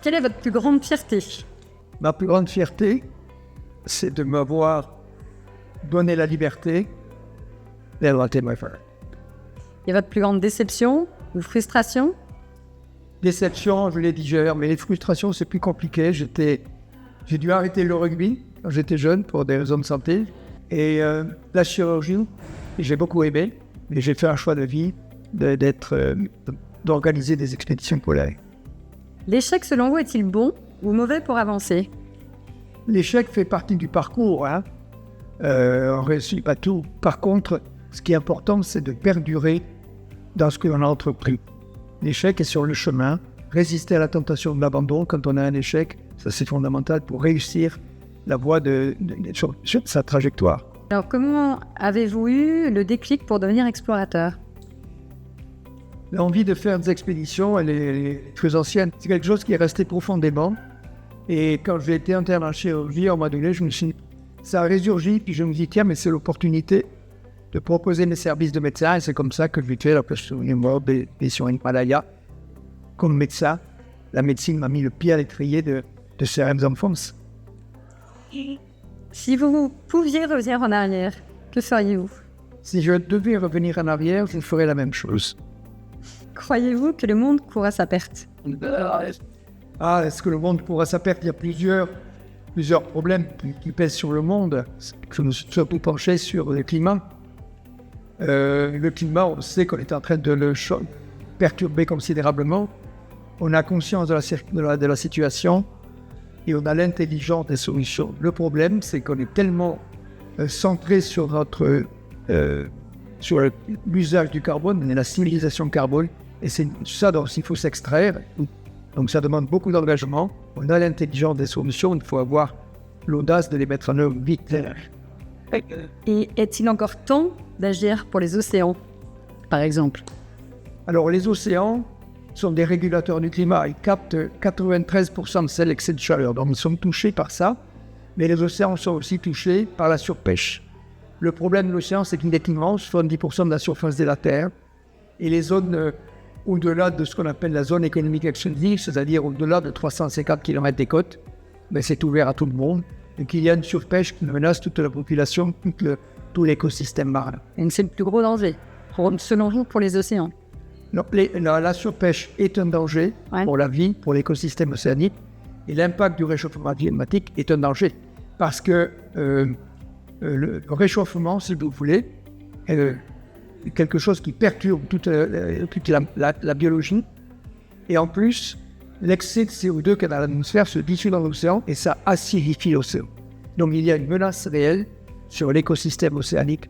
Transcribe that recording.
Quelle est votre plus grande fierté? Ma plus grande fierté, c'est de m'avoir donné la liberté d'inventer ma faire. Et votre plus grande déception ou frustration? Déception, je les digère, mais les frustrations, c'est plus compliqué. J'ai dû arrêter le rugby quand j'étais jeune pour des raisons de santé. Et la chirurgie, j'ai beaucoup aimé, mais j'ai fait un choix de vie d'organiser des expéditions polaires. L'échec, selon vous, est-il bon ou mauvais pour avancer? L'échec fait partie du parcours, hein. On ne réussit pas tout. Par contre, ce qui est important, c'est de perdurer dans ce que l'on a entrepris. L'échec est sur le chemin. Résister à la tentation de l'abandon quand on a un échec, ça c'est fondamental pour réussir la voie sur sa trajectoire. Alors, comment avez-vous eu le déclic pour devenir explorateur? L'envie de faire des expéditions, elle est très ancienne. C'est quelque chose qui est resté profondément. Et quand j'ai été interne en chirurgie, à un moment donné, ça a résurgi, puis je me dis, tiens, mais c'est l'opportunité de proposer mes services de médecin. Et c'est comme ça que j'ai fait la place sur Himalaya. Comme médecin, la médecine m'a mis le pied à l'étrier de CRM Enfance. Si vous pouviez revenir en arrière, que feriez-vous? Si je devais revenir en arrière, je ferais la même chose. Croyez-vous que le monde court à sa perte? Est-ce que le monde court à sa perte? Il y a plusieurs problèmes qui pèsent sur le monde. Je me suis surtout penché sur le climat. Le climat, on sait qu'on est en train de le perturber considérablement. On a conscience de la situation et on a l'intelligence des solutions. Le problème, c'est qu'on est tellement centré sur l'usage du carbone, et la civilisation carbone, et c'est ça dont il faut s'extraire. Donc ça demande beaucoup d'engagement. On a l'intelligence des solutions, il faut avoir l'audace de les mettre en œuvre vite. Et est-il encore temps d'agir pour les océans, par exemple? Alors les océans sont des régulateurs du climat. Ils captent 93% de cet excès de chaleur. Donc ils sont touchés par ça. Mais les océans sont aussi touchés par la surpêche. Le problème de l'océan, c'est qu'il est immense, 70% de la surface de la Terre. Et les zones au-delà de ce qu'on appelle la zone économique exclusive, c'est-à-dire au-delà de 350 km des côtes, c'est ouvert à tout le monde. Et qu'il y a une surpêche qui menace toute la population, tout l'écosystème marin. Et c'est le plus gros danger, selon vous, pour les océans? Non, la surpêche est un danger pour la vie, pour l'écosystème océanique. Et l'impact du réchauffement climatique est un danger. Parce que le réchauffement, si vous voulez, est quelque chose qui perturbe toute la biologie. Et en plus, l'excès de CO2 qu'il y a dans l'atmosphère se dissout dans l'océan et ça acidifie l'océan. Donc il y a une menace réelle sur l'écosystème océanique.